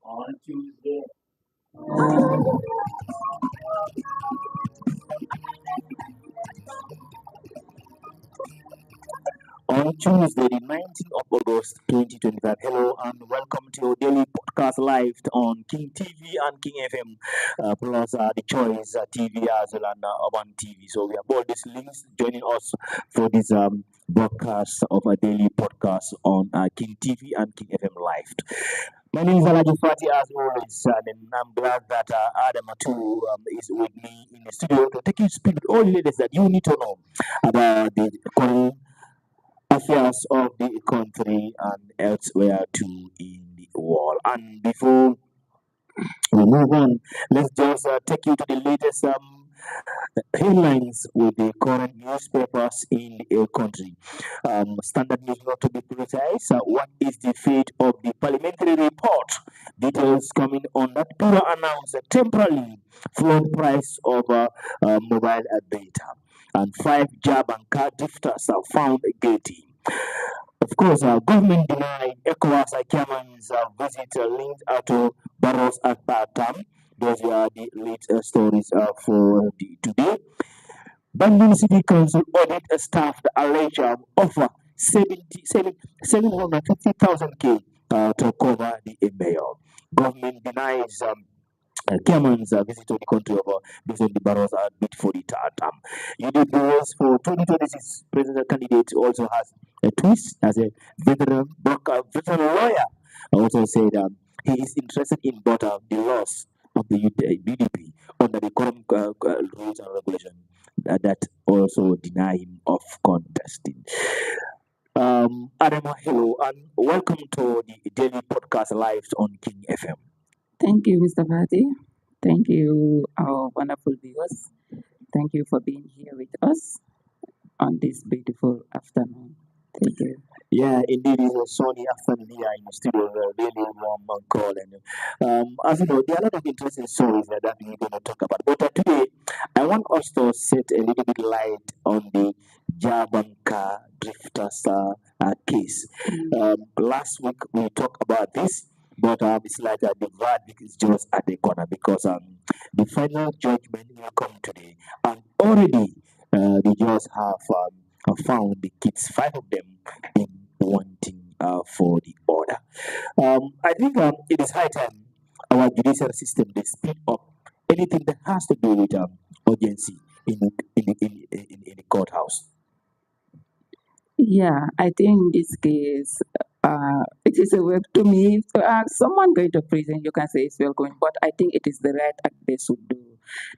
On Tuesday. On Tuesday, the 19th of August 2025. Hello and welcome to your daily podcast live on King TV and King FM, plus the Choice TV as well and Urban TV. So we have all these links joining us for this broadcast of a daily podcast on King TV and King FM live. My name is Alaji Fati as always, and I'm glad that Adam Atu is with me in the studio to take you speak with all the latest that you need to know about the current affairs of the country and elsewhere too in the world. And before we move on, let's just take you to the latest headlines with the current newspapers in the country. Standard News, not to be precise. What is the fate of the parliamentary report? Details coming on that. Bureau announced a temporarily flood price of mobile data. And 5 job and car drifters are found guilty. Of course, government denied ECOWAS chairman's visit linked to Barros at Batam. Those are the late stories for today. Bandung City Council audit staff the alleged offer 750,000 K to cover the mayor. Government denies Cameron's visit to the country of President Barros at bid for the third term. UDP rules for 2026 presidential candidate also has a twist as a veteran lawyer also said he is interested in both the loss of the UDP under the current rules and regulation that also deny him of contesting. Adama, hello and welcome to the daily podcast live on King FM. Thank you, Mr. Fati. Thank you, our wonderful viewers. Thank you for being here with us on this beautiful afternoon. Thank you. Yeah, indeed, it's a sunny afternoon here in the studio, really warm and cold. And as you know, there are a lot of interesting stories that we're going to talk about. But today, I want us to set a little bit light on the Jabanka drifters case. Last week, we talked about this. But it's like the verdict is just at the corner because the final judgment will come today. And already the judges have found the kids, 5 of them, in wanting for the order. I think it is high time our judicial system they speed up anything that has to do with urgency in the courthouse. Yeah, I think in this case, it is a work to me. Someone going to prison, you can say it's welcome, but I think it is the right act they should do.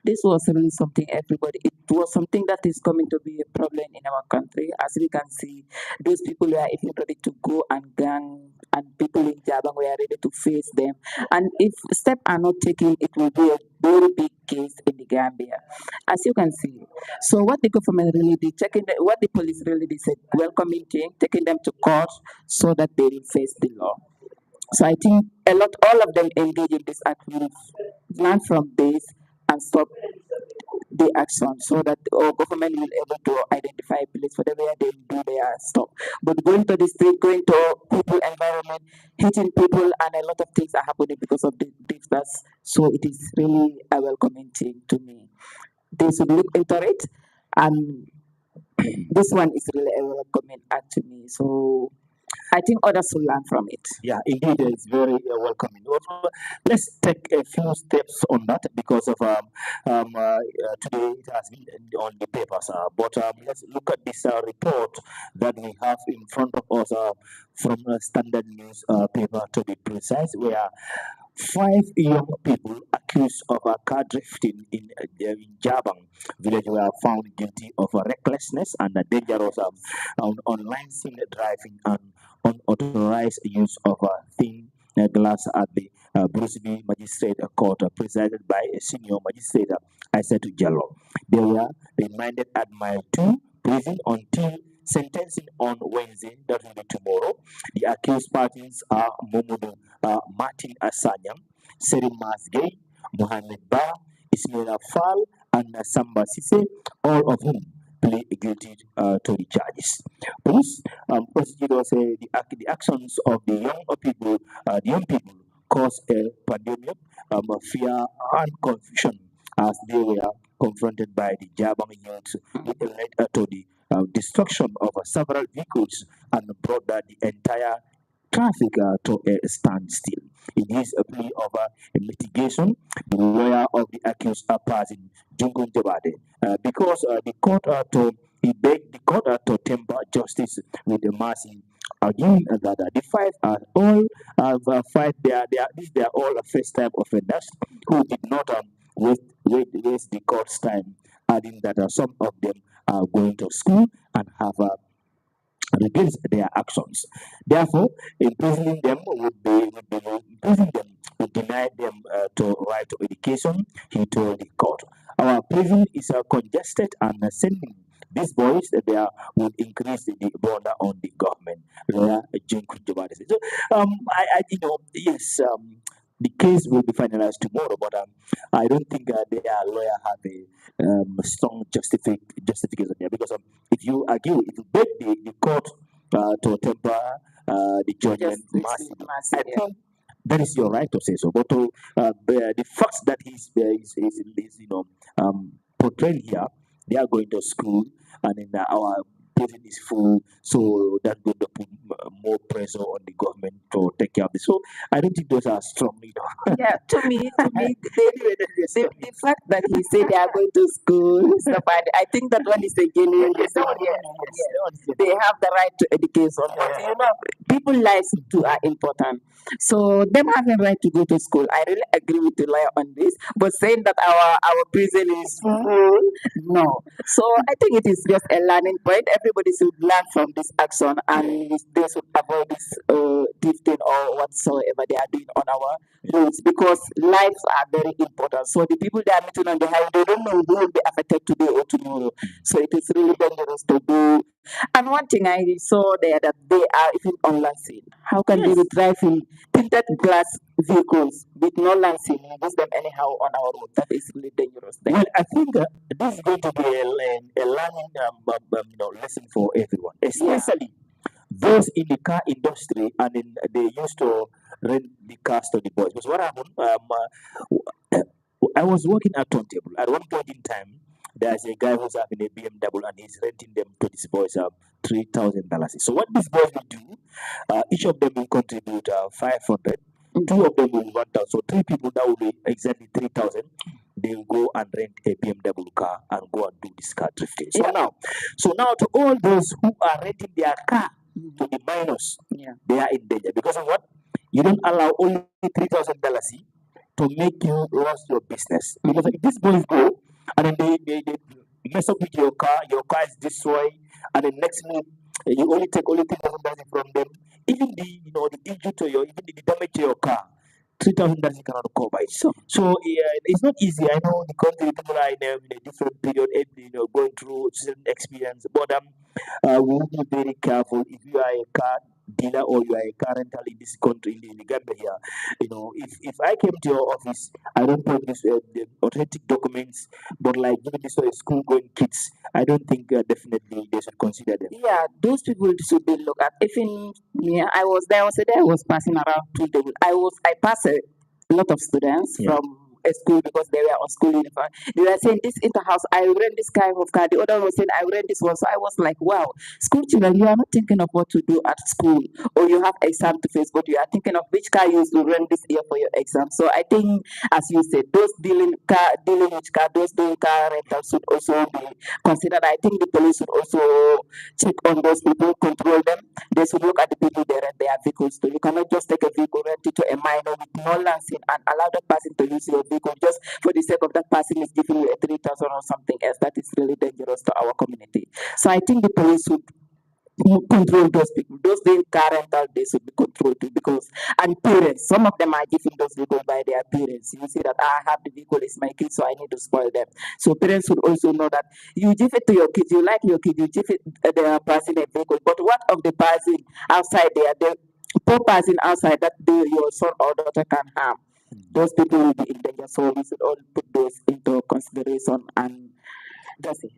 This was really something everybody, it was something that is coming to be a problem in our country. As we can see, those people were even ready to go and gang, and people in Jabang were ready to face them. And if steps are not taken, it will be a very big case in the Gambia, as you can see. So what the government really did, what the police really did, said welcoming them, taking them to court so that they will face the law. So I think all of them engage in this act will learn from this and stop the action so that our government will able to identify a place for them where they do their stuff. But going to the street, going to people environment, hitting people, and a lot of things are happening because of the drifters. So it is really a welcoming thing to me. They should look into it, and this one is really a welcoming act to me. So I think others will learn from it. Yeah, indeed, it's very welcoming. Also, let's take a few steps on that because of today it has been on the papers. But let's look at this report that we have in front of us from Standard News paper to be precise, where 5 young people accused of car drifting in Jabang village were found guilty of recklessness and dangerous online driving and unauthorized use of thin glass at the Bruce Magistrate Court, presided by a senior magistrate, Isatu Jallo. They were remanded at Mile 2 prison until sentencing on Wednesday, that will be tomorrow. The accused parties are Momodu Martin Asanyang, Serim Masgay, Mohamed Ba, Ismail Fall, and Samba Sise, all of whom plead guilty to the charges. Police prosecutors say the actions of the young people caused a pandemic, fear, and confusion as they were confronted by the Jabang youth, which led to the destruction of several vehicles and brought the entire traffic to a standstill. In his plea of mitigation, the lawyer of the accused passing Jungun Jabade, because the court to he begged the court to temper justice with the mercy, arguing that the five are all five they are all first time offenders who did not waste the court's time, adding that some of them are going to school and have against their actions. Therefore, imprisoning them would deny them to right to education, he told the court. Our prison is congested and sending these boys there would increase the burden on the government. Lawyer Junku Jabari said. So, yes, the case will be finalized tomorrow, but I don't think their lawyer have a strong justification there because if you argue, if you beg the court to temper the judgment massively, I think that is your right to say so. But the facts that portraying here, they are going to school and in our prison is full, so that's going to put more pressure on the government to take care of this. So I don't think those are strong, Yeah, to me, the fact that he said they are going to school, stuff, I think that one is a genuine reason. Yes. They have the right to education, but people's lives too are important. So them having right to go to school, I really agree with the lawyer on this. But saying that our prison is full, no. So I think it is just a learning point. Everybody should learn from this action, and they should avoid this deep thing or whatsoever they are doing on our roads because lives are very important. So the people that are meeting on the highway, they don't know who will be affected today or tomorrow. So it is really dangerous to do. And one thing I saw there that they are even on lancing. How can they be driving tinted glass vehicles with no lancing? Use them anyhow on our road. That is really dangerous. Well, I think this is going to be a learning lesson for everyone, especially those in the car industry and they used to rent the cars to the boys. Because what happened, I was working at Turntable. At one point in time, there's a guy who's having a BMW and he's renting them to these boys $3,000. So what these boys will do, each of them will contribute 500. Two of them will 1,000. So three people that will be exactly 3,000. They will go and rent a BMW car and go and do this car drifting. So now to all those who are renting their car to the minors, they are in danger because of what? You don't allow only $3,000 to make you lose your business. Because if these boys go and then they mess up with your car is destroyed, and the next minute you only take only $3,000 from them. Even the injury to even the damage to your car, $3,000 cannot cover it. So it's not easy. I know the country people are in a different period, going through certain experience. But we will be very careful if you are a car dealer or you are a car rental in this country, in the Gambia here. If I came to your office, I don't put this the authentic documents, but like giving this to a school going kids, I don't think definitely they should consider them. Yeah, those people should be looked at. Even me, I was there. I was passing around two. I passed a lot of students from a school because they were on school uniform. They were saying this inter-house, I rent this kind of car. The other was saying I rent this one. So I was like, wow, school children, you are not thinking of what to do at school, or you have exam to face, but you are thinking of which car you will rent this year for your exam. So I think, as you said, those dealing with car, those doing car rental should also be considered. I think the police should also check on those people, control them. They should look at the people they rent their vehicles to. You cannot just take a vehicle, rent it to a minor with no license and allow that person to use your vehicle just for the sake of that person is giving you a 3,000 or something else. That is really dangerous to our community. So I think the police should control those people. Those being parental, they should be controlled too, because and parents, some of them are giving those vehicles by their parents. You see that I have the vehicle, it's my kids, so I need to spoil them. So parents should also know that you give it to your kids, you like your kids, you give it the person a vehicle. But what of the person outside there, the poor person outside that your son or daughter can harm? Those people will be in danger. So we should all put those into consideration, and that's it.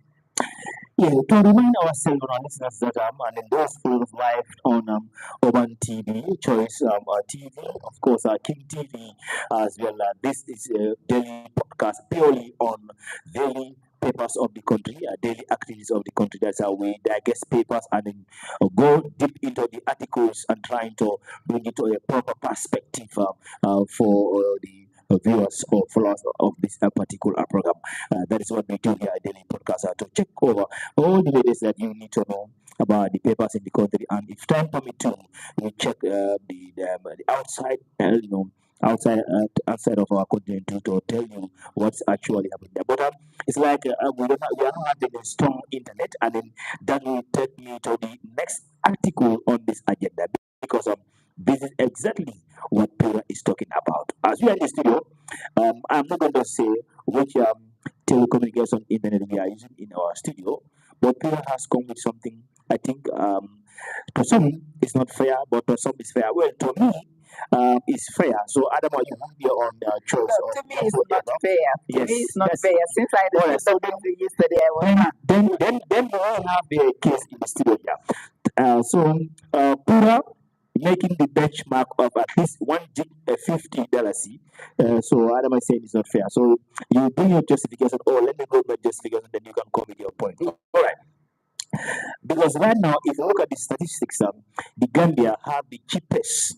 Yeah, to remind ourselves and our listeners that and in those programs live on Urban TV, Choice TV, of course, King TV as well. This is a daily podcast purely on daily papers of the country, daily activities of the country. That's how we digest papers and then go deep into the articles and trying to bring it to a proper perspective for the viewers or followers of this particular program. That is what we do here at Daily Podcast to check over all the latest that you need to know about the papers in the country. And if time permit to, we check the outside, outside of our continent to tell you what's actually happening there. But it's like we are not having a strong internet, and then that will take me to the next article on this agenda, because this is exactly what Pura is talking about. As we are in the studio, I'm not going to say which telecommunication internet we are using in our studio, but Pura has come with something I think to some it's not fair, but to some it's fair. Well, to me, it's fair. So, Adam, you have your own choice. No, to me, it's not fair. To Yes, me, it's not yes. fair. Since I All right, received so something yesterday, I was then we all have the case in the studio here. Pura making the benchmark of at least one gig $50. So Adam is saying it's not fair. So you bring your justification. Oh, let me go with my justification, then you can come with your point. All right. Because right now, if you look at the statistics, the Gambia have the cheapest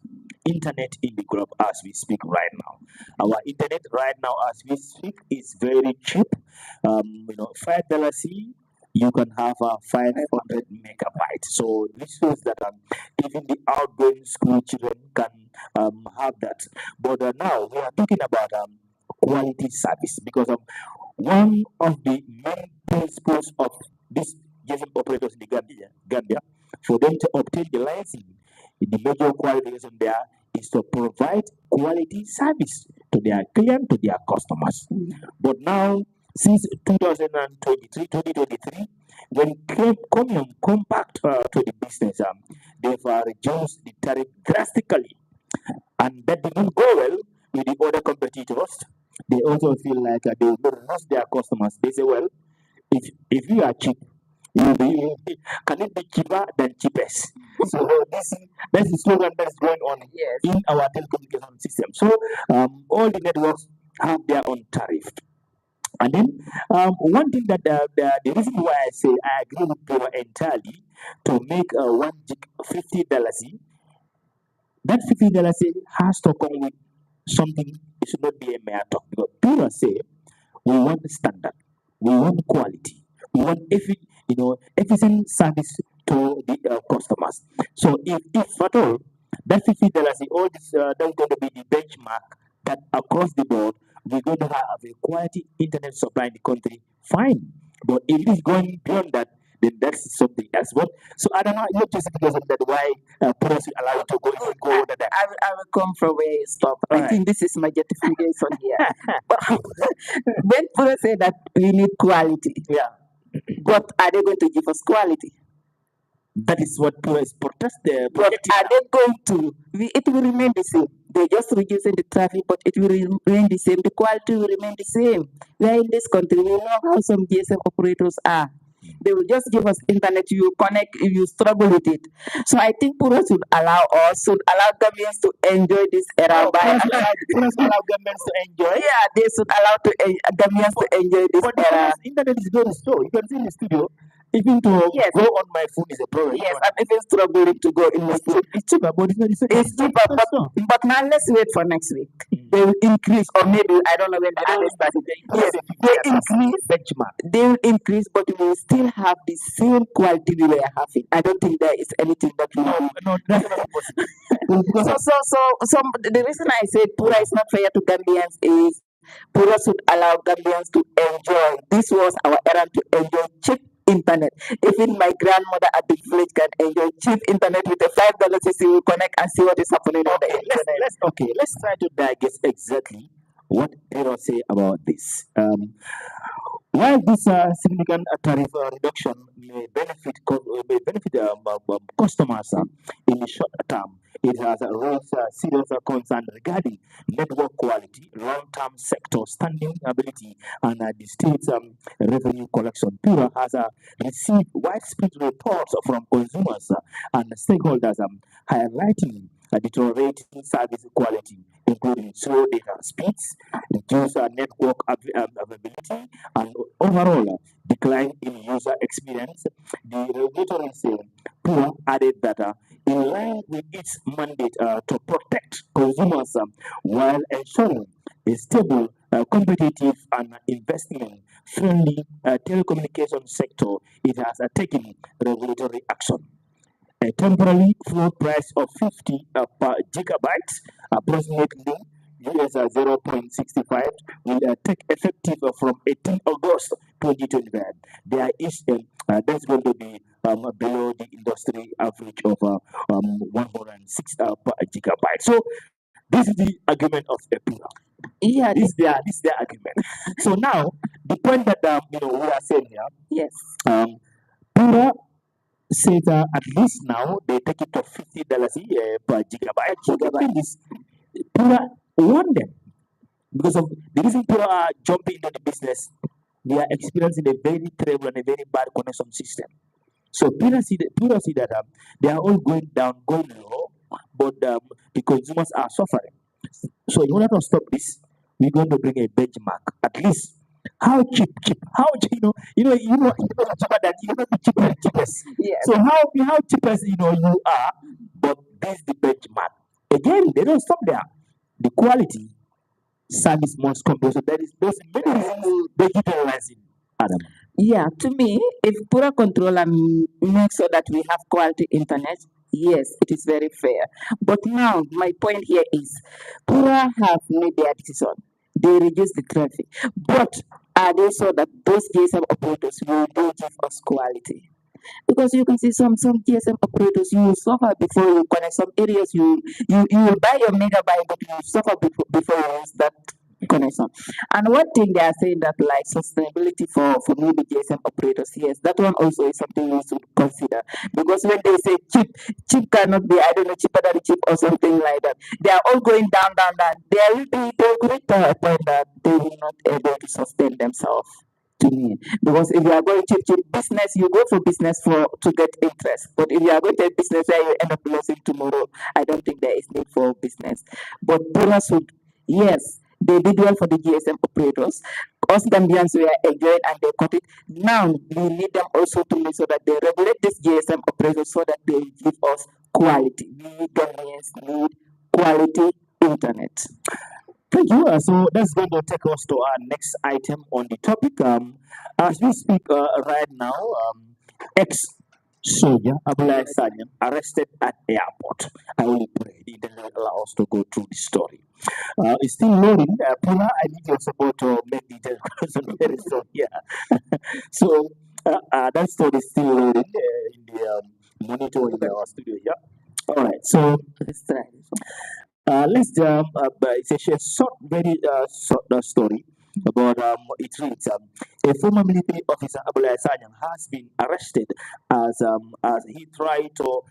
internet in the globe as we speak right now. Our internet right now as we speak is very cheap. $5 you can have a 500 megabytes. So this shows that even the outgoing school children can have that. But now we are talking about quality service, because one of the main principles of this GSM operators in the Gambia, for them to obtain the license, the major qualification there is to provide quality service to their client, to their customers. But now, since 2023, when Comium come back to the business, they've reduced the tariff drastically, and that didn't go well with the other competitors. They also feel like they will lose their customers. They say, well, if you are cheap, can it be cheaper than cheapest? So that's the slogan that's going on in our telecommunication system. So all the networks have their own tariff. And then one thing that the reason why I say I agree with Pura entirely to make one gig $50, that $50 has to come with something. It should not be a mere talk, because Pura say we want standard, we want quality, we want efficient service to the customers. So if at all that $50, all this that's going to be the benchmark that across the board we're going to have a quality internet supply in the country. Fine, but if it is going beyond that, then that's something else. But so I don't know your justification that why policy allow you to go over that. I will come from where you stop. All I right. think this is my justification here. When people say that we need quality, Yeah, but are they going to give us quality? that is what Pura is But protecting. are they going to? It will remain the same. They just reducing the traffic, but it will remain the same. The quality will remain the same. We are in this country. We know how some GSM operators are. They will just give us internet. You connect, you struggle with it. So I think Pura should allow Gambians to enjoy this era by Allow governments to enjoy. yeah, they should allow Gambians to enjoy this But era. internet is very slow. You can see in the studio. Even to Yes. go on my phone is a problem. Yes, I'm even struggling to go in the school. It's cheaper, but it's not the same. It's cheaper, but now let's wait for next week. They will increase, or maybe I don't know when the others start. Yes, they increase. Benchmark. They will increase, but we will still have the same quality we were having. I don't think there is anything that we will. No, that's not possible. So the reason I said Pura is not fair to Gambians is Pura should allow Gambians to enjoy. This was our era to enjoy cheap internet. Even my grandmother at the village can enjoy cheap internet with a $5. She will connect and see what is happening on the internet. Let's try to digest exactly what Hero say about this. While this significant tariff reduction may benefit customers in the short term, it has raised serious concern regarding network quality, long-term sector standing ability, and the state's revenue collection. Pura has received widespread reports from consumers and stakeholders highlighting deteriorating service quality, including slow data speeds, reduced network availability, and overall decline in user experience. The regulatory Pura added that in line with its mandate to protect consumers while ensuring a stable, competitive, and investment-friendly telecommunication sector, it has taken regulatory action. A temporary floor price of 50 per gigabyte, approximately US 0.65, will take effective from 18 August 2025. There is that's going to be below the industry average of 106 per gigabyte. So this is the argument of EPURA. Yeah, This is their argument. So now the point that we are saying here, yes. Pura says at least now they take it to $50 per gigabyte. This Pura want them because of the reason Pura are jumping into the business. They are experiencing a very terrible and a very bad connection system. So Pura see that they are all going down, going low, but the consumers are suffering. So in order to stop this, we're going to bring a benchmark. At least how cheap, how cheaper than the cheapest. Yes. So how cheapest you are, but this is the benchmark. Again, they don't stop there. The quality service must come. So there's many reasons digitalizing, Adam. Yeah, to me, if Pura control and make sure that we have quality internet, yes, it is very fair. But now, my point here is, Pura have made their decision. They reduce the traffic. But are they sure that those GSM operators will give us quality? Because you can see some GSM operators, you will suffer before you connect. Some areas you will buy your megabyte, but you will suffer before you use that connection. And one thing they are saying that like sustainability for maybe GSM operators, yes, that one also is something we should consider. Because when they say cheap cannot be, I don't know, cheaper than cheap or something like that. They are all going down. There will reach a point that they will not able to sustain themselves. To me, because if you are going to business, you go for business to get interest. But if you are going to business where you end up losing tomorrow, I don't think there is need for business. But Pura should, yes, they did well for the GSM operators. Us Gambians were enjoying and they cut it. Now we need them also to make sure that they regulate this GSM operators so that they give us quality. We Gambians need quality internet. Thank you. So that's going to take us to our next item on the topic. As we speak right now, ex-soldier Abulai Sanyan arrested at airport. I only pray the internet allow us to go through the story. It's still loading. Pula, I need your support to make the internet very soon. Yeah. So that story is still loading in the monitor in our studio. Yeah. All right. So let's it's a short, very short story about it reads a former military officer Abulai Sanyang has been arrested as he tried to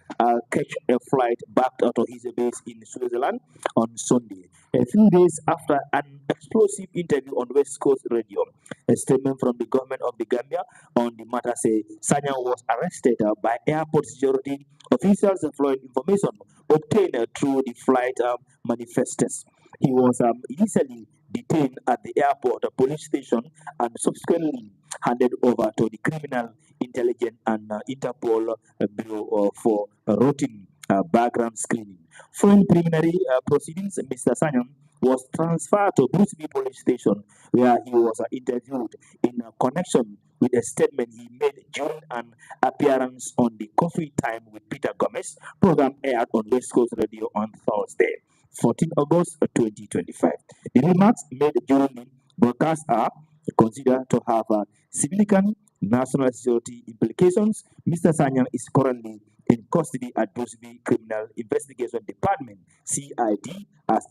catch a flight back out of his base in Switzerland on Sunday, a few days after an explosive interview on West Coast Radio. A statement from the government of the Gambia on the matter says Sanyang was arrested by airport security officials following information obtained through the flight manifestos. He was initially detained at the airport police station and subsequently handed over to the Criminal Intelligence and Interpol Bureau for routine background screening. Following preliminary proceedings, Mr. Sanyang was transferred to Bruceby Police Station, where he was interviewed in connection with a statement he made during an appearance on the Coffee Time with Peter Gomez program aired on West Coast Radio on Thursday, 14 August 2025. The remarks made during the broadcast are considered to have significant national security implications. Mr. Sanyang is currently in custody at Brunswick Criminal Investigation Department (CID) as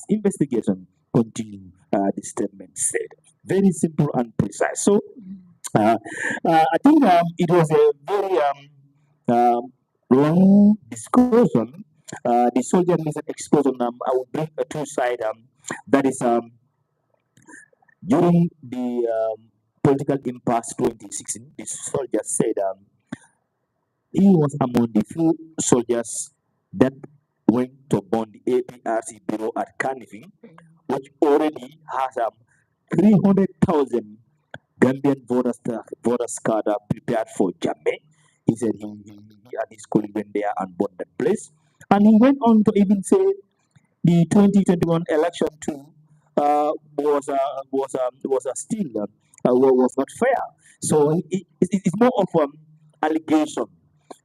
investigation continue. The statement said, very simple and precise. So I think it was a very long discussion. The soldier mission explosion. I will bring a two side. That is during the political impasse 2016. The soldier said he was among the few soldiers that went to burn the APRC bureau at Carnifing, which already has 300,000 Gambian voters card prepared for Jammeh. He said he and his colleague went there and bought that place. And he went on to even say the 2021 election too was still was not fair. So it's more of allegation.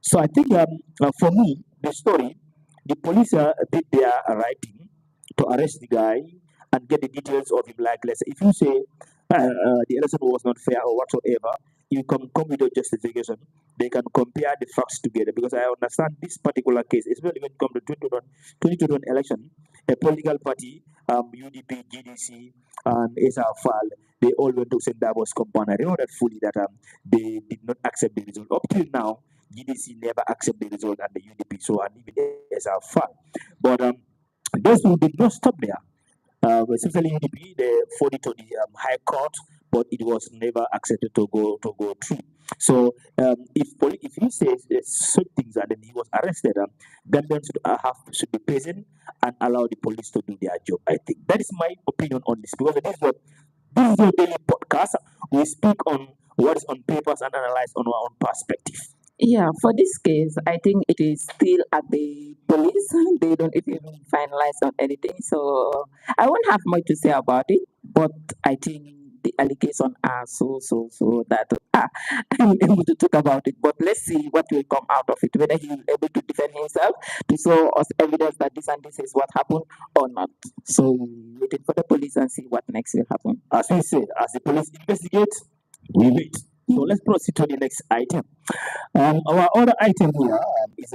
So I think for me, the story, the police did their writing to arrest the guy and get the details of him. Like, let's say, if you say the election was not fair or whatsoever, you can come with a justification. They can compare the facts together because I understand this particular case, especially when it comes to 2021 election, a political party, UDP, GDC, and SRFAL, they all went to St. Davos compound. I know that fully that they did not accept the result. Up till now, GDC never accepted the result and the UDP, so and even SRFAL. But those who did not stop there, especially UDP, they fought it to the High Court, but it was never accepted to go through. So if he says such things and then he was arrested, Gambians should be patient and allow the police to do their job. I think that is my opinion on this because this is your daily podcast. We speak on what is on papers and analyze on our own perspective. Yeah, for this case, I think it is still at the police. They don't even finalize on anything. So I won't have much to say about it, but I think the allegations are so that I'm able to talk about it. But let's see what will come out of it, whether he will be able to defend himself to show us evidence that this and this is what happened or not. So waiting for the police and see what next will happen. As we said, as the police investigate, we wait. So let's proceed to the next item. Our other item here is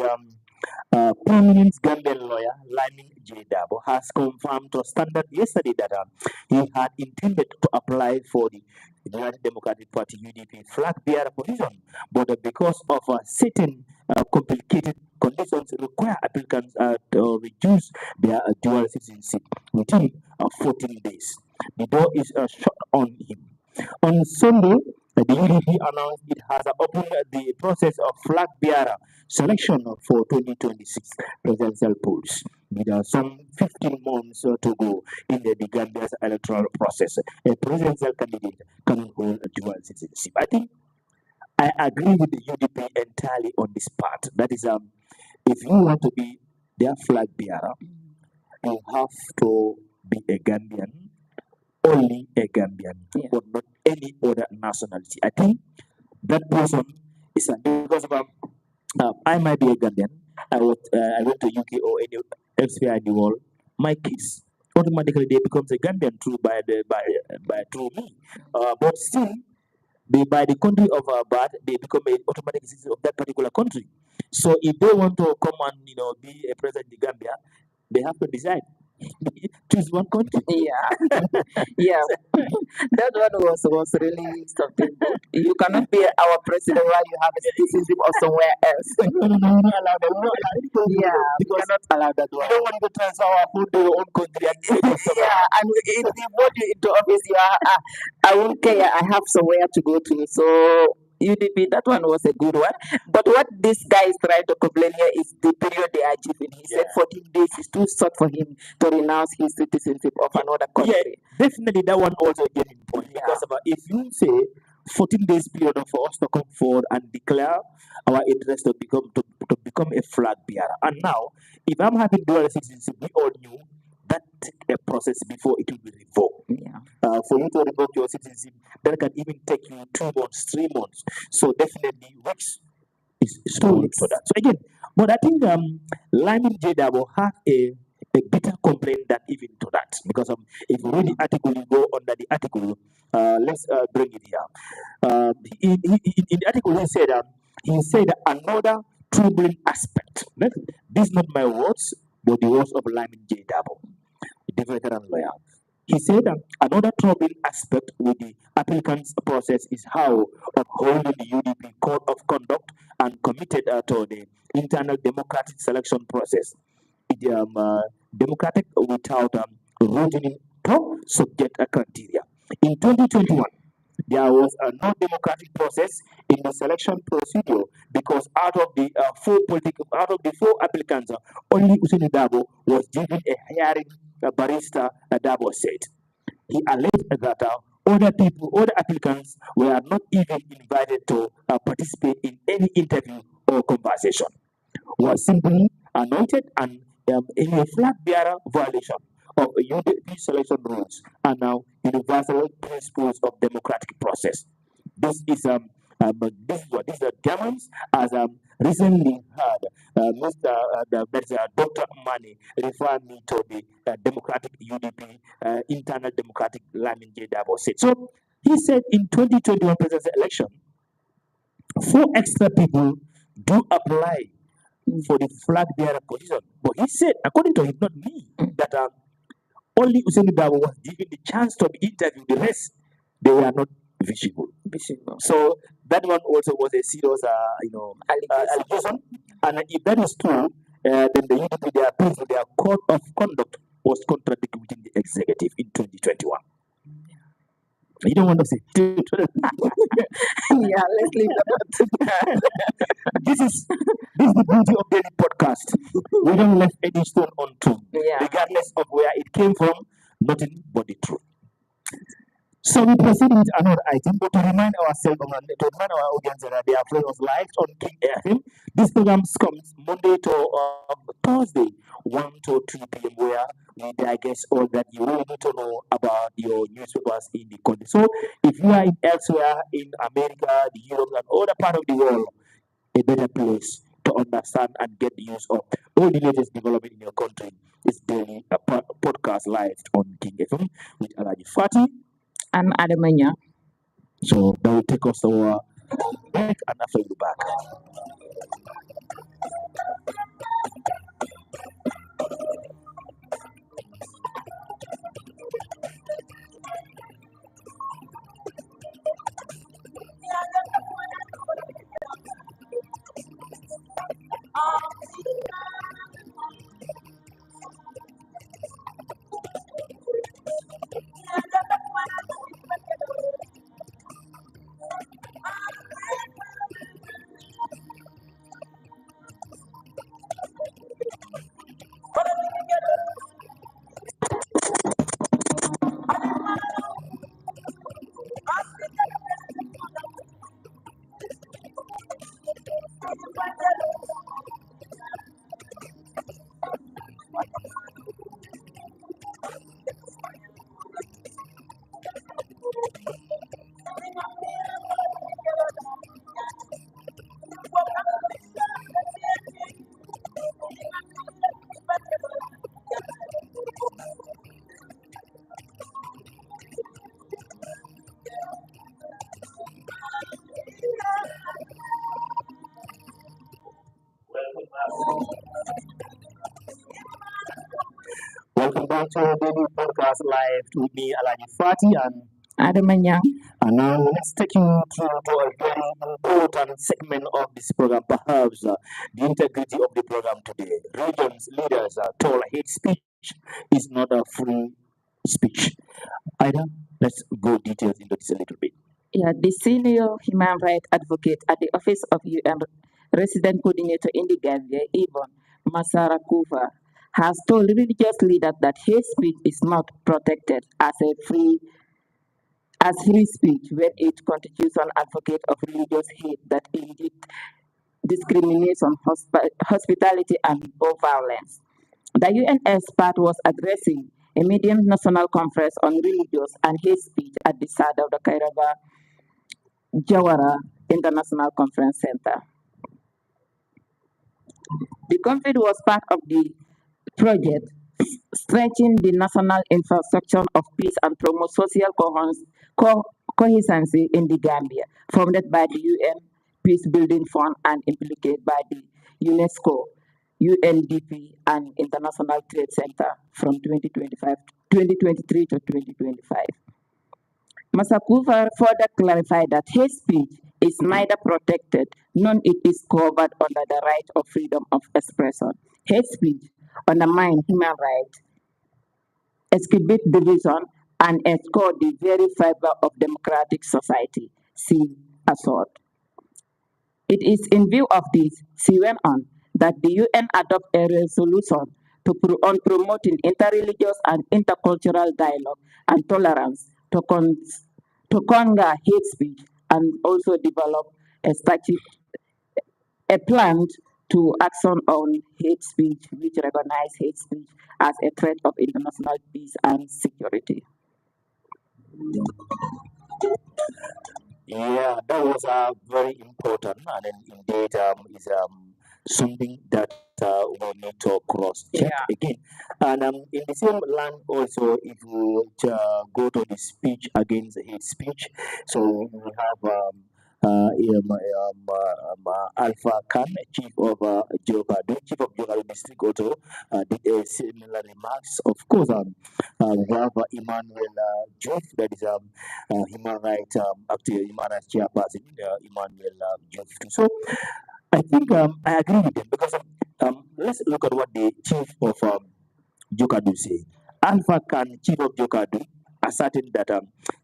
prominent Gambian lawyer Lyman J. Dabo has confirmed to Standard yesterday that he had intended to apply for the United Democratic Party UDP flag bearer position, but because of certain complicated conditions require applicants to reduce their dual citizenship within 14 days. The door is shut on him. On Sunday, the UDP announced it has opened the process of flag bearer selection for 2026 presidential polls, with some 15 months to go in the Gambia's electoral process. A presidential candidate can hold a dual citizenship. I think I agree with the UDP entirely on this part. That is, if you want to be their flag bearer, you have to be a Gambian, only a Gambian, but not any other nationality. I think that person is because of I might be a Gambian. I went to UK or any elsewhere in the world. My kids automatically they becomes a Gambian through through me. But still, by the country of birth, they become an automatic citizen of that particular country. So if they want to come and be a president in Gambia, they have to decide. Choose one country. Yeah. That one was really something good. You cannot be our president while you have a citizenship or somewhere else. No, we're not allowed that. Yeah, we cannot allow that We one. don't want to transfer our food to your own country. Yeah, and if they vote you into office, you are, I won't care. I have somewhere to go to. So UDP, that one was a good one. But what this guy is trying to complain here is the period they are giving. He said 14 days is too short for him to renounce his citizenship of another country. Yeah, definitely that one also a getting point. Because if you say 14 days period for us to come forward and declare our interest to become a flag bearer. And now, if I'm having dual citizenship, we all knew that a process before it will be revoked. For you to revoke your citizenship, that can even take you 2 months, 3 months. So definitely weeks is too late for that. So again, but I think Lyman J. Dabo had a a bitter complaint that even to that. Because if you read the article, you go under the article. Let's bring it here. In the article, he said another troubling aspect. This is not my words, but the words of Lyman J. Dabo, the veteran lawyer. He said that another troubling aspect with the applicant's process is how upholding the UDP code of conduct and committed to the internal democratic selection process. Democratic without rooting in top subject criteria. In 2021, there was no democratic process in the selection procedure because out of the four applicants, only Useni Dabo was given a hearing. Barrister Dabo said. He alleged that other applicants were not even invited to participate in any interview or conversation, was simply anointed and in a flag bearer violation of UDP selection rules and now universal principles of democratic process. This is what this Germans as recently heard Dr. Mani refer me to the democratic UDP internal democratic Lamin J. Dabo said. So he said in 2021 presidential election, 4 extra people do apply for the flag bearer position. But he said, according to him, not me, that only Useni Dabo was given the chance to be interviewed. The rest, they were not visible. So that one also was a serious, allegation. And if that is true, then the UDP, their code of conduct was contradicted within the executive in 2021. You don't want to say. Yeah, let's leave that. This is the beauty of daily podcast. We don't left any stone unturned, regardless of where it came from. Nothing but the truth. So we proceed with another item, but to remind ourselves, to remind our audience that they are playing us live on King FM. This program comes Monday to Thursday, 1 to 3 p.m., where we digest all that you really need to know about your newspapers in the country. So if you are elsewhere in America, the Europe, and other part of the world, a better place to understand and get the use of all the latest development in your country is daily podcast live on King FM with Alaji Fati and Adamanya. So that will take us to our break, and after we'll be back. Welcome back to our daily podcast live with me, Alaji Fati, and Adamanya. And now let's take you through to a very important segment of this program, perhaps the integrity of the program today. Regions leaders told hate speech is not a free speech. Ida, let's go details into this a little bit. Yeah, the senior human rights advocate at the Office of UN Resident Coordinator in the Gambia, Yvonne Masarakuva, has told religious leaders that hate speech is not protected as free speech when it constitutes an advocate of religious hate that indeed discriminates on hospitality and or violence. The UN expert was addressing a medium national conference on religious and hate speech at the site of the Kairaba Jawara International Conference Center. The conference was part of the project stretching the national infrastructure of peace and promote social cohesion in the Gambia, funded by the UN Peace Building Fund and implicated by the UNESCO, UNDP, and International Trade Center from 2023 to 2025. Masakufa further clarified that hate speech is neither protected nor it is covered under the right of freedom of expression. Hate speech undermines human rights, exhibit division, and escort the very fiber of democratic society. See assault. It is in view of this, she went on, that the UN adopt a resolution on promoting interreligious and intercultural dialogue and tolerance to conquer hate speech and also develop a statute, a plan to action on hate speech, which recognize hate speech as a threat of international peace and security. Yeah, that was very important, and then indeed is something that we need to cross check again. And in the same line, also, if you go to the speech against hate speech, so we have Alpha Khan, chief of chief of Jogado district, also did a similar remarks. Of course, we have Emmanuel Joseph, that is human rights active, human rights chairperson, Emmanuel Joseph. So I think I agree with them because let's look at what the chief of Jokadu say. Alpha Khan, chief of Jokadu, asserted that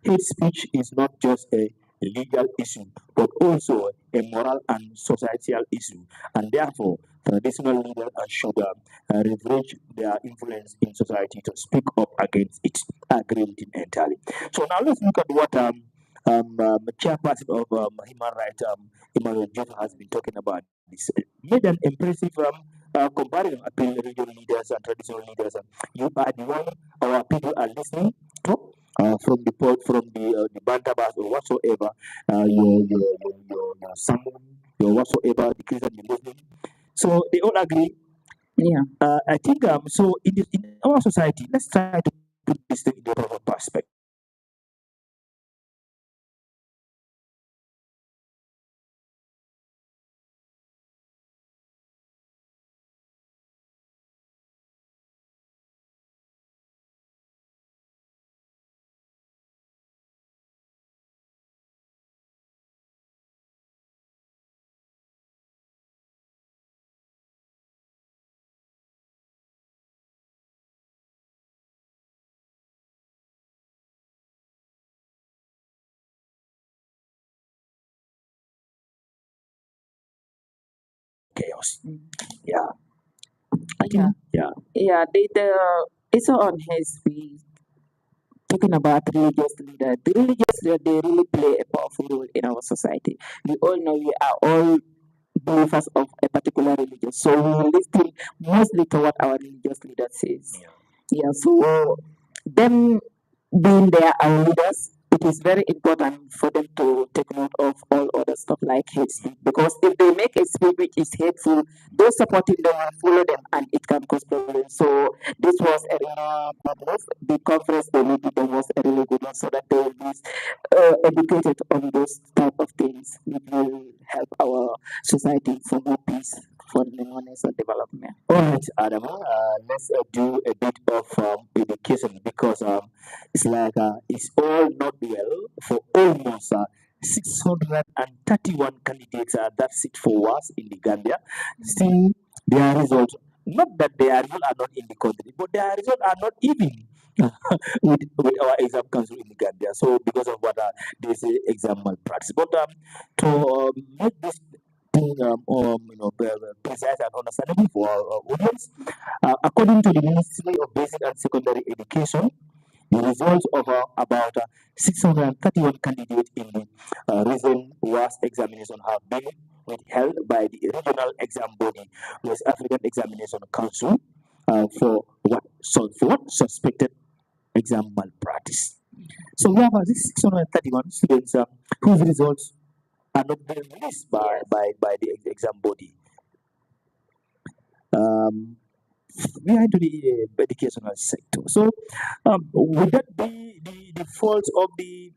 hate speech is not just a legal issue, but also a moral and societal issue, and therefore traditional leaders should leverage their influence in society to speak up against it. I agree with him entirely. So now let's look at what chairperson of human rights, Emmanuel Joseph, has been talking about. This made an impressive comparison between regional leaders and traditional leaders. You are the one our people are listening to. From the port, from the Bantabas or whatsoever, your someone, your whatsoever, the Christian, the Muslim. So they all agree. Yeah. I think so in our society, let's try to put this thing in the proper perspective. Chaos. Yeah. I think, yeah. Yeah, the issue on his speech, talking about religious leaders, the religious leaders, they really play a powerful role in our society. We all know we are all believers of a particular religion, so we listen mostly to what our religious leader says. Yeah, so them being there our leaders, it is very important for them to take note of all other stuff like hate speech. Because if they make a speech which is hateful, those supporting them will follow them and it can cause problems. So this was a really good move. The conference they made with them was a really good one so that they will be educated on those type of things which will help our society for more peace, for harmonious and development. All right, Adam, let's do a bit of education because it's like it's all not well for almost 631 candidates that sit for us in the Gambia. Still, their results, not that their results are not in the country, but their results are not even with our exam council in the Gambia. So, because of what they say, exam malpractice. But to make this precise and understandable for our audience. According to the Ministry of Basic and Secondary Education, the results of about 631 candidates in the recent WAS examination have been withheld by the regional exam body, West African Examination Council, for what suspected exam malpractice. So we have 631 students whose results are not being released by the exam body. behind the educational sector. So, would that be the fault of the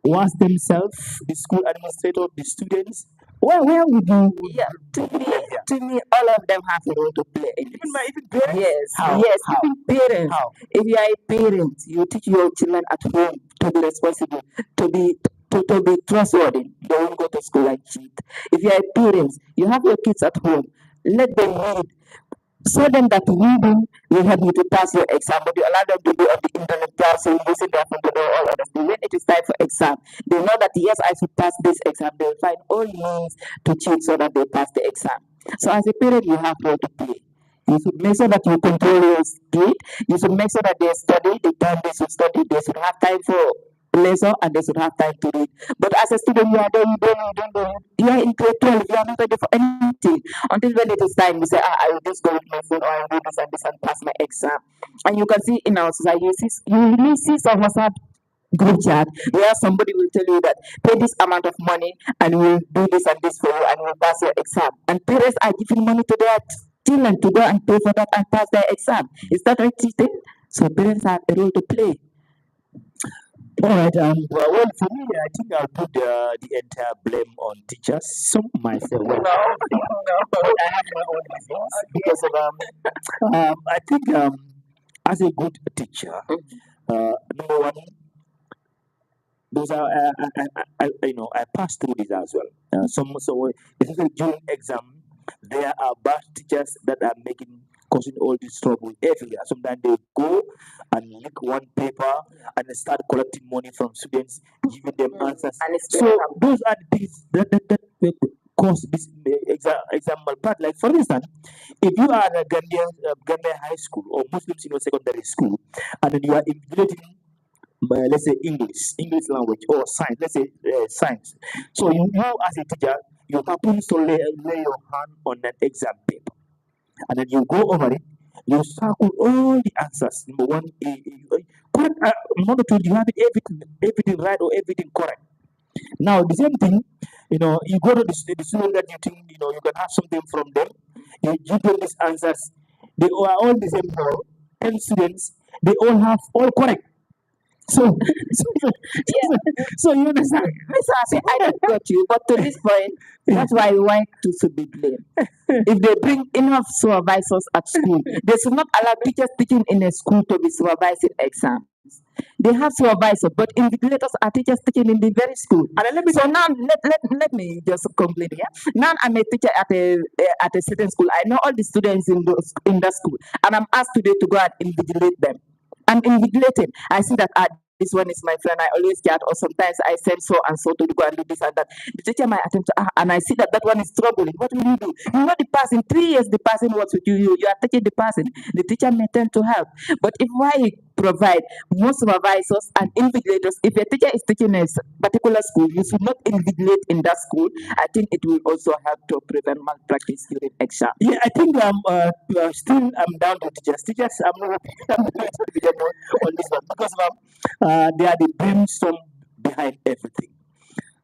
was themselves, the school administrator, the students? Where would you? Yeah, to me, all of them have a role to play in this. Even parents? Yes, How? yes, How? even parents. How? If you are a parent, you teach your children at home to be responsible, to be trustworthy. They won't go to school and cheat. If you are a parent, you have your kids at home. Let them read. Show them that reading will help you to pass your exam, but you allow them to be on the internet browsing, using their phone to do all other things. When it is time for exam, they know that yes, I should pass this exam. They will find all means to cheat so that they pass the exam. So as a parent, you have role to play. You should make sure that you control your kid. You should make sure that they study the time they should study. They should have time for lesson and they should have time to read. But as a student, you are there, you don't do it. You are in grade 12, you are not ready for anything. Until when it is time, you say, I will just go with my phone or I will do this and pass my exam. And you can see in our society, you really see some WhatsApp group chat where somebody will tell you that pay this amount of money and we'll do this and this for you and we'll pass your exam. And parents are giving money to their children to go and pay for that and pass their exam. Is that right, cheating? So parents have a role to play. All right. Well, for me, I think I'll put the entire blame on teachers. Some might say, well, No, no. but I have my own reasons because of I think as a good teacher, number one, those are I passed through this as well. So especially during exam, there are bad teachers that are causing all this trouble everywhere. Sometimes they go and lick one paper and they start collecting money from students, giving them answers. And it's So those are the things that cause this exam malpractice. Like for instance, if you are at a Gambia high school or Muslim senior secondary school, and then you are invigilating let's say English language or science, let's say science. So you as a teacher, you happen to lay your hand on an exam paper, and then you go over it, you circle all the answers. Number one, correct. Number two, you have everything right or everything correct. Now the same thing, you go to the student that you think you can have something from them. You give them these answers. They are all the same. 10 students, they all have all correct. So, so you understand? Mr. I don't got you, but to this point, that's why white should be blamed. If they bring enough supervisors at school, they should not allow teachers teaching in a school to be supervising exams. They have supervisors, but invigilators are teachers teaching in the very school. So now let me just complain here. Now I'm a teacher at a certain school. I know all the students in that school, and I'm asked today to go and invigilate them. I'm invigilated. I see that this one is my friend. I always chat, or sometimes I send so and so to go and do this and that. The teacher might attempt to, and I see that one is troubling. What will you do? You know the person, 3 years the person works with you. You are teaching the person. The teacher may tend to help. But if why provide more supervisors and invigilators, if a teacher is teaching a particular school, you should not invigilate in that school. I think it will also help to prevent malpractice during exam. Yeah, I think still I'm down to teachers. Teachers, I'm not on this one because they are the brimstone behind everything.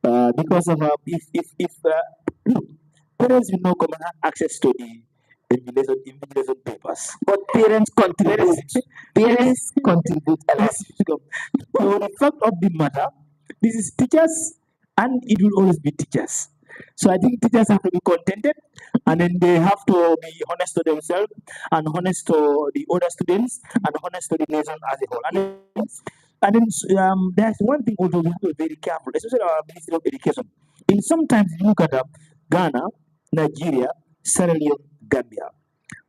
Because of if look, parents will not come and have access to the invigilation papers, but parents contribute. Parents contribute a lot. But the fact of the matter, this is teachers, and it will always be teachers. So I think teachers have to be contented, and then they have to be honest to themselves, and honest to the other students, and honest to the nation as a whole. And then there's one thing also we have to be very careful, especially our Ministry of Education. In sometimes you look at Ghana, Nigeria, Sierra Leone, Gambia.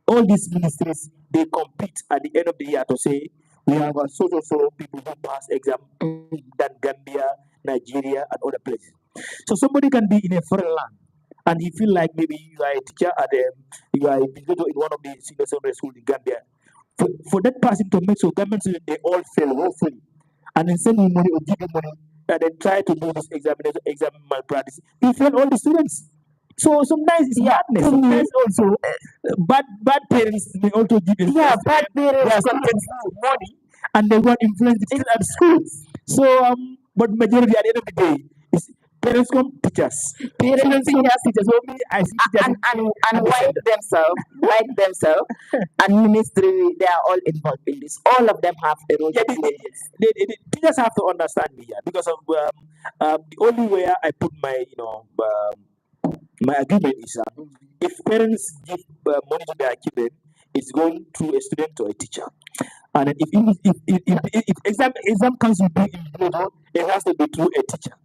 All these ministries, they compete at the end of the year to say we have so people who pass exam than Gambia, Nigeria, and other places. So somebody can be in a foreign land and he feel like maybe you are a teacher at you are a in one of the senior secondary schools in Gambia. For that person to make sure Gambian students they all fail hopefully, and then send you money or give you money and then try to do this exam malpractice, he fail all the students. So sometimes it's madness. Sometimes also bad parents may also give bad parents money and they want influence the children at school. So but majority at the end of the day is Parents come, teachers. Parents, Teachers. So me, I see teachers and white themselves, and ministry, they are all involved in this. All of them have a role to play. The teachers have to understand me here because of the only way I put my my agreement is if parents give money to their children, it's going through a student to a teacher. And then if exam comes with being individual, it has to be through a teacher.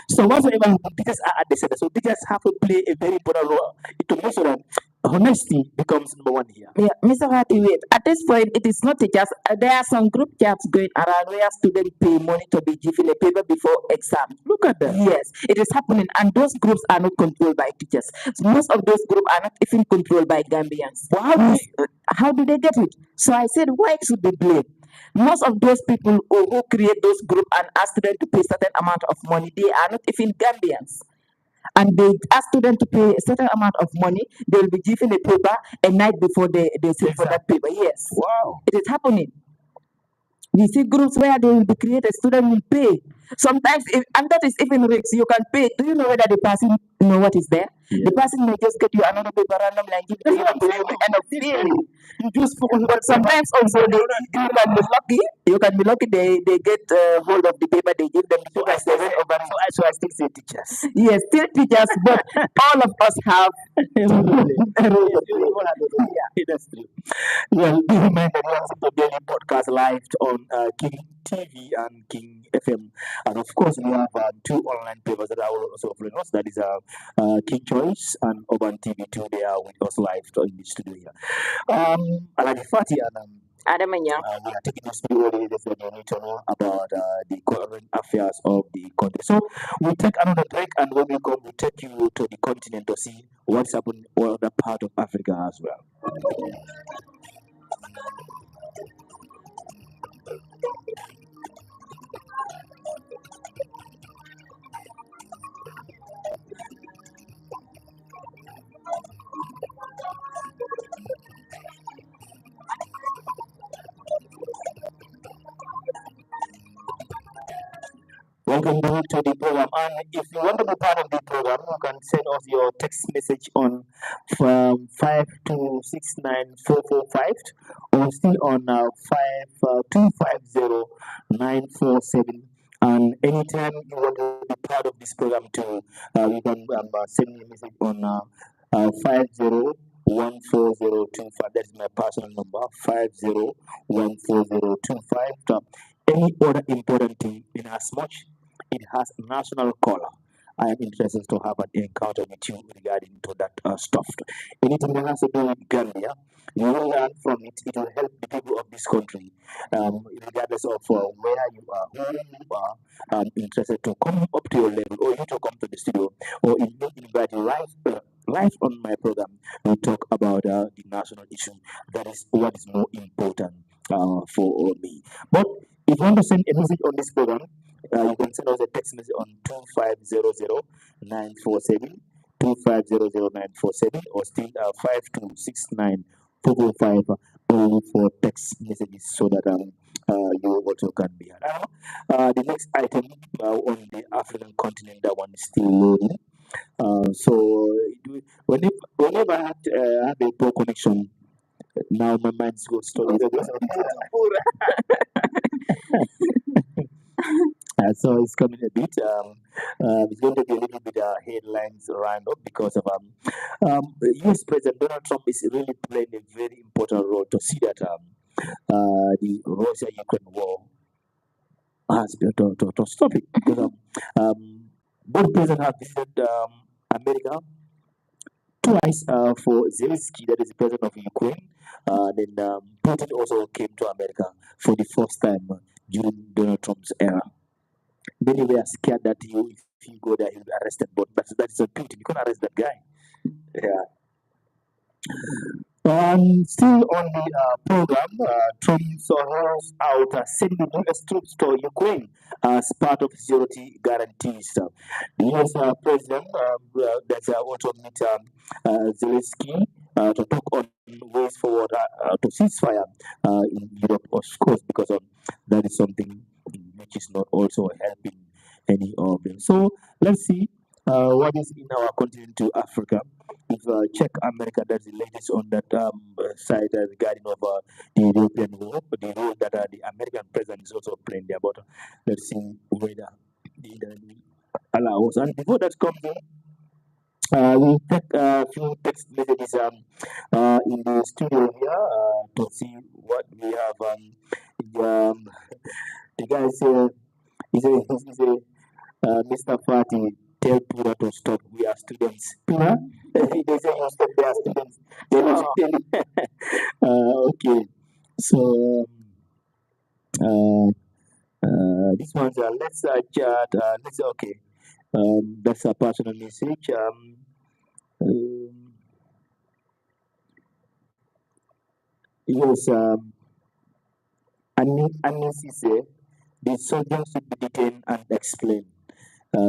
So whatsoever teachers are at the center, so teachers have to play a very important role to make sure that honesty becomes number one here. Yeah, Mr. Hati, wait. At this point, it is not teachers. There are some group chats going around where students pay money to be given a paper before exam. Look at that. Yes, it is happening, and those groups are not controlled by teachers. So most of those groups are not even controlled by Gambians. Wow. How do they get it? So I said, why should they blame? Most of those people who create those groups and ask them to pay certain amount of money, they are not even Gambians. And they ask them to pay a certain amount of money, they will be given a paper a night before they sit for that paper. Yes. Wow. It is happening. You see groups where they will be created, student will pay. Sometimes, and that is even risks, you can pay. Do you know whether the person know what is there? Yeah. The person may just get you another paper randomly and give it to you and of feeling. You just focus. But sometimes also you can be lucky. You can be lucky. They get hold of the paper. They give them the paper. So I still say teachers. Yes, still teachers, but all of us have a role to play. Yeah, that's true. Well, be reminded the daily podcast live on King TV and King FM, and of course we have two online papers that are also following us. That is King Choice and Urban TV2. They are with us live in the studio here. Alhaji Fati and Adamanya. we are taking us through all the latest that you need to know about the current affairs of the country. So we take another break, and when we come, we take you to the continent to see what's happening in other part of Africa as well. Welcome back to the program. And if you want to be part of the program, you can send us your text message on from 5269445 or still on 5250947. And anytime you want to be part of this program too, you can send me a message on 50140025. That is my personal number, 50140025. Any other important thing in as much it has national color. I am interested to have an encounter with you regarding to that stuff. Anything that has to do with Gambia, you will learn from it. It will help the people of this country, regardless of where you are, who you are, interested to come up to your level, or you to come to the studio, or invite you live on my program. We talk about the national issue. That is what is more important for me. But if you want to send a message on this program, you can send us a text message on 2500947, 2500947, or still 5269445 only for text messages so that you also can be heard. The next item on the African continent, that one is still loading. So whenever I have a poor connection, now my mind goes to so it's coming a bit. It's going to be a little bit headlines round up because of U.S. President Donald Trump is really playing a very important role to see that the Russia-Ukraine war has been to stop it because both presidents have visited America twice for Zelensky, that is the president of Ukraine. Then Putin also came to America for the first time during Donald Trump's era. Many were scared that if you go there, you'll be arrested. But that's a Putin. You can't arrest that guy. Yeah. Still on the program, Trump rolls out sending U.S. troops to Ukraine as part of security guarantees. The U.S. president that's also meet Zelensky to talk on ways forward to ceasefire in Europe, of course, because that is something which is not also helping any of them. So let's see what is in our continent to Africa. If check America, that's the latest on that side regarding of the European war, the role that the American president is also playing there. But let's see whether the allows. And before that comes in, we'll take a few text messages in the studio here to see what we have. The guy said, he said, Mr. Fati, tell Pura to stop. We are students. Pura? They say you stop, they are students. They will tell you. Okay. So, this one's let's chat. Let's okay. That's a personal message. Yes. Anisi said the soldiers should be detained and explained.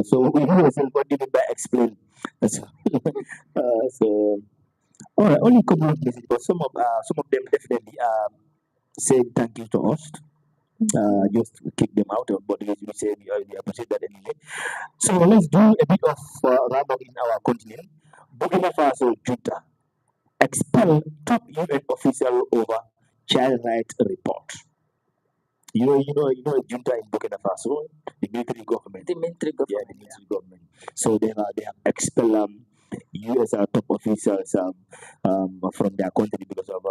So we know what do you mean by explain? So, so all right, only a couple of messages, but some of them definitely saying thank you to us. Just kick them out, but we say we appreciate that anyway. So let's do a bit of roundup in our continent. Burkina Faso junta expel top UN official over child rights report. You know, junta in Burkina Faso, the military government. The military Yeah, government. the military government. So they have expelled U.S. Top officials from their country because of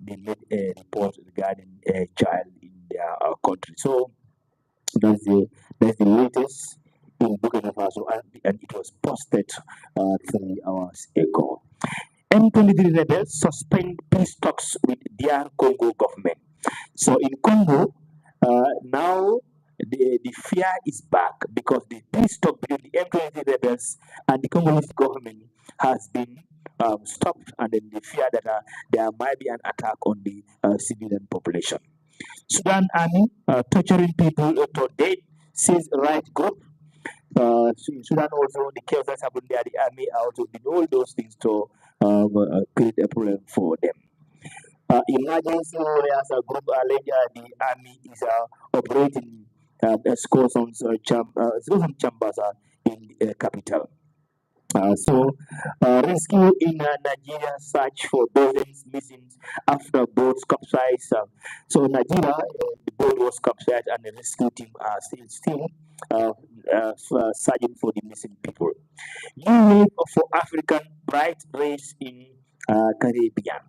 they made a report regarding a child in their country. So that's the latest in Burkina Faso, and it was posted 3 hours ago. M23 rebels suspend peace talks with their Congo government. So in Congo, now the fear is back because the peace talk between the M23 rebels and the Congolese government has been stopped, and then the fear that there might be an attack on the civilian population. Sudan army torturing people to death, says right group. In Sudan also the chaos that's happened there, the army are also doing all those things to create a problem for them. Emergency warriors group alleged the army is operating scores on chambers in the capital. Rescue in Nigeria search for dozens missing after boats capsized. So Nigeria, the boat was capsized and the rescue team are still searching for the missing people. New wave for African bright race in Caribbean.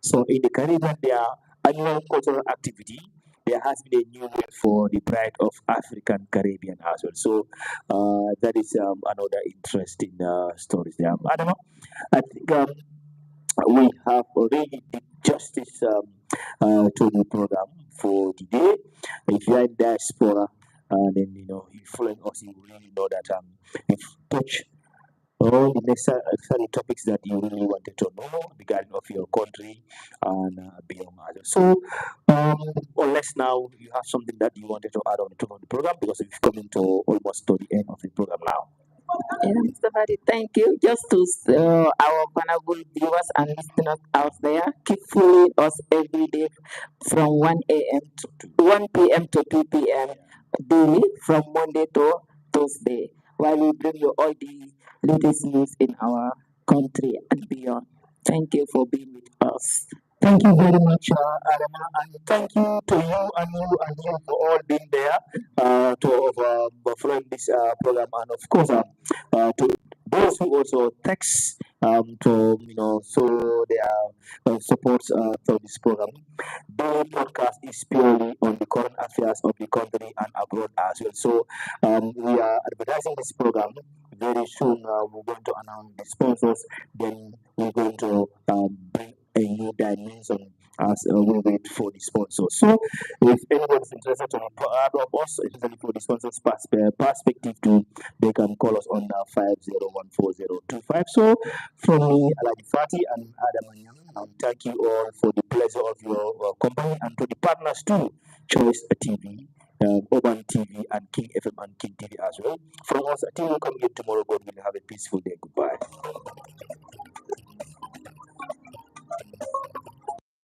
So in the Caribbean, there are annual cultural activity. There has been a new wave for the pride of African Caribbean as well. So that is another interesting story there. I don't know. I think we have already did justice to the program for today. If you are in diaspora, then you following us, you really know that we've touched all the necessary topics that you really wanted to know regarding of your country and beyond others. So, unless now you have something that you wanted to add on to the program, because we've come into almost to the end of the program now. Yeah, Mr. Fati, thank you. Just to our honorable viewers and listeners out there, keep following us every day from 1 a.m. to 1 p.m. to 2 p.m. daily from Monday to Thursday, while we bring you all the latest news in our country and beyond. Thank you for being with us. Thank you very much, Adama, and thank you to you and you for all being there to following this program, and of course to those who also text to so their support for this program. The podcast is purely on the current affairs of the country and abroad as well. So we are advertising this program. Very soon we're going to announce the sponsors. Then we're going to bring a new dimension as we wait for the sponsors. So if anyone is interested to be part of us, especially for the sponsors perspective too, they can call us on 50140025. So from me, Alaji Fati and Adam Anyang, thank you all for the pleasure of your company, and to the partners too, Choice TV, Urban TV, and King FM and King TV as well. From us, until we come again tomorrow, God will have a peaceful day. Goodbye.